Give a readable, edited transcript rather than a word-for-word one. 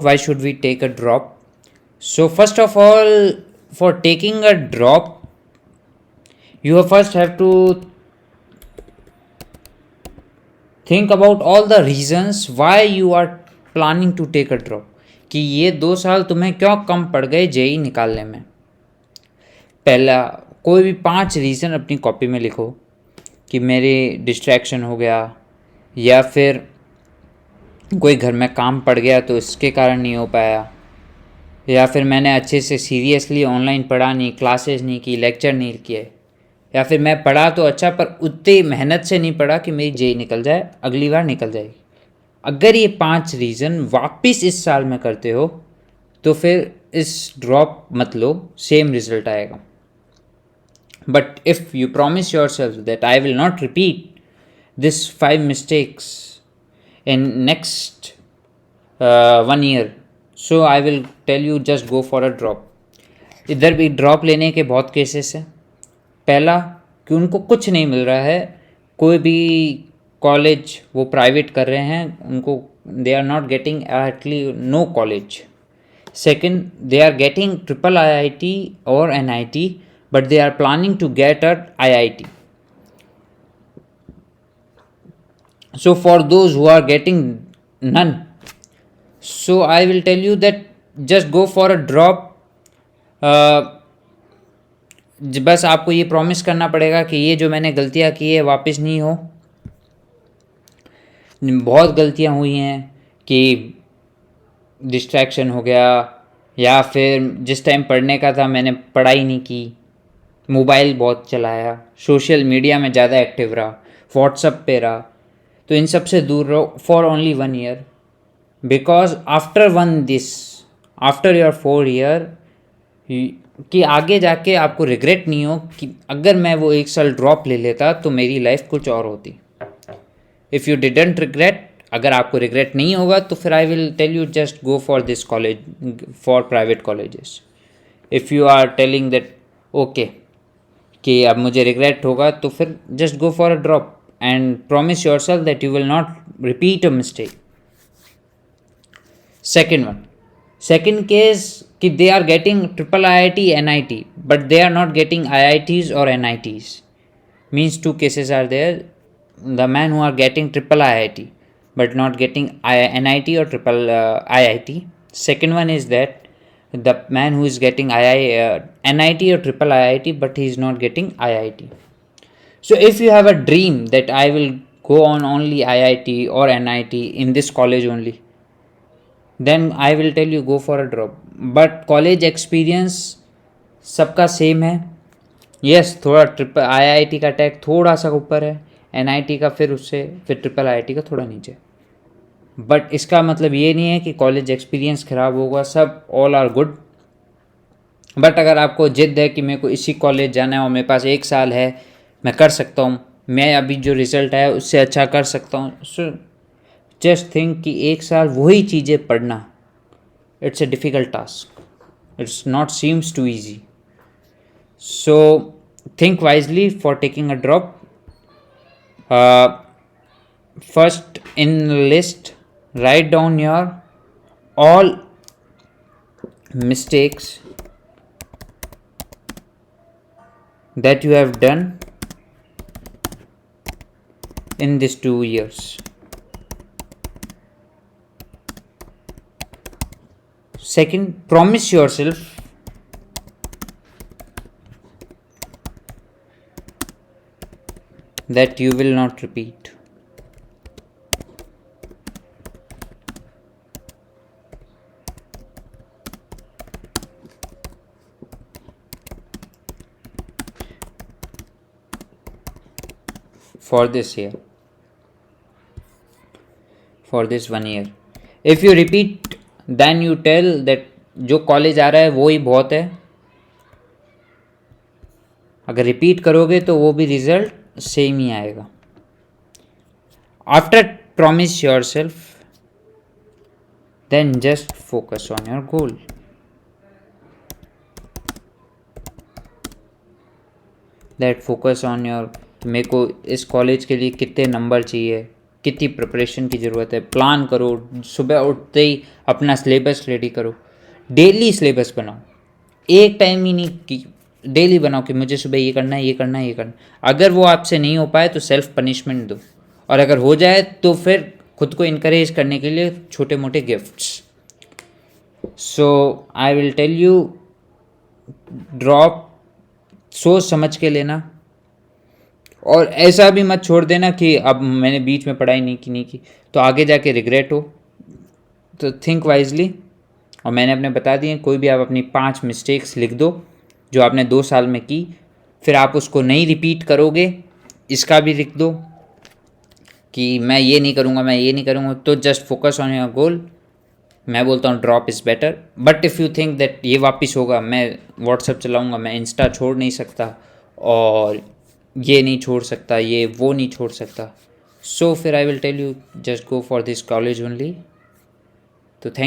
why should we take a drop? So first of all, for taking a drop, you first have to think about all the reasons why you are planning to take a drop. कि ये 2 साल तुम्हें क्यों कम पड़ गए JEE निकालने में. पहला, कोई भी 5 रीज़न अपनी कॉपी में लिखो कि मेरी डिस्ट्रैक्शन हो गया, या फिर कोई घर में काम पड़ गया तो इसके कारण नहीं हो पाया, या फिर मैंने अच्छे से सीरियसली ऑनलाइन पढ़ा नहीं, क्लासेस नहीं की, लेक्चर नहीं किए, या फिर मैं पढ़ा तो अच्छा पर उतनी मेहनत से नहीं पढ़ा कि मेरी जेई निकल जाए, अगली बार निकल जाएगी. अगर ये 5 रीज़न वापस इस साल में करते हो तो फिर इस ड्रॉप मत लो, सेम रिजल्ट आएगा. But if you promise yourself that I will not repeat this 5 mistakes in next 1 year, so I will tell you just go for a drop. इधर भी ड्रॉप लेने के बहुत केसेस हैं. पहला, कि उनको कुछ नहीं मिल रहा है, कोई भी कॉलेज वो प्राइवेट कर रहे हैं, उनको they are not getting at least no college. Second, they are getting triple IIT और NIT, but they are planning to get at IIT. So for those who are getting none, so I will tell you that just go for a drop. बस आपको ये promise करना पड़ेगा कि ये जो मैंने गलतियाँ की है वापस नहीं हो. बहुत गलतियाँ हुई हैं कि डिस्ट्रैक्शन हो गया, या फिर जिस टाइम पढ़ने का था मैंने पढ़ाई नहीं की, मोबाइल बहुत चलाया, सोशल मीडिया में ज़्यादा एक्टिव रहा, व्हाट्सएप पे रहा. तो इन सब से दूर रहो for only 1 year, because after your 4 year कि आगे जाके आपको रिग्रेट नहीं हो कि अगर मैं वो 1 साल ड्रॉप ले लेता तो मेरी लाइफ कुछ और होती. इफ़ यू डिडंट रिग्रेट, अगर आपको रिग्रेट नहीं होगा तो फिर I will tell you just go for this college, for private colleges. If you are telling that okay कि अब मुझे रिग्रेट होगा, तो फिर just go for a drop and promise yourself that you will not repeat a mistake. Second case कि they are getting triple IIT NIT but they are not getting IITs और NITs. Means 2 cases are there. The man who are getting triple IIT but not getting NIT or triple IIT. Second one is that the man who is getting NIT or triple IIT but he is not getting IIT. So if you have a dream that I will go on only IIT or NIT in this college only, then I will tell you go for a drop. But college experience सबका same है. Yes, थोड़ा triple IIT का tag थोड़ा सा ऊपर है, NIT का फिर उससे फिर ट्रिपल IIT का थोड़ा नीचे. बट इसका मतलब ये नहीं है कि कॉलेज एक्सपीरियंस ख़राब होगा, सब ऑल आर गुड. बट अगर आपको जिद है कि मेरे को इसी कॉलेज जाना है और मेरे पास 1 साल है, मैं कर सकता हूँ, मैं अभी जो रिज़ल्ट है उससे अच्छा कर सकता हूँ, सो जस्ट थिंक कि 1 साल वही चीज़ें पढ़ना, it's a difficult task, it's not seems too easy. So think wisely for taking a drop. First in list, write down your all mistakes that you have done in these 2 years. Second, promise yourself that you will not repeat. For this year, for this 1 year, if you repeat then you tell that जो college आ रहा है वो ही बहुत है. अगर repeat करोगे तो वो भी रिजल्ट सेम ही आएगा. After promise yourself, then just focus on your goal. That focus on your, मेरे को इस कॉलेज के लिए कितने नंबर चाहिए, कितनी प्रिपरेशन की ज़रूरत है, प्लान करो, सुबह उठते ही अपना सिलेबस रेडी करो, डेली सिलेबस बनाओ, एक टाइम ही नहीं कि डेली बनाओ कि मुझे सुबह ये करना है, ये करना है, ये करना है। अगर वो आपसे नहीं हो पाए तो सेल्फ पनिशमेंट दो, और अगर हो जाए तो फिर खुद को इनकरेज करने के लिए छोटे मोटे gifts. So I will tell you, drop सोच समझ के लेना, और ऐसा भी मत छोड़ देना कि अब मैंने बीच में पढ़ाई नहीं की तो आगे जाके रिग्रेट हो। तो थिंक वाइजली, और मैंने अपने बता दिए, कोई भी आप अपनी 5 मिस्टेक्स लिख दो जो आपने 2 साल में की, फिर आप उसको नहीं रिपीट करोगे, इसका भी लिख दो कि मैं ये नहीं करूँगा, मैं ये नहीं करूँगा। तो जस्ट फोकस ऑन योर गोल। मैं बोलता हूँ drop is better, but if you think that ये वापस होगा, मैं व्हाट्सअप चलाऊँगा, मैं इंस्टा छोड़ नहीं सकता, और ये नहीं छोड़ सकता, ये वो नहीं छोड़ सकता, सो फिर I will tell you just go for this college only. तो थैंक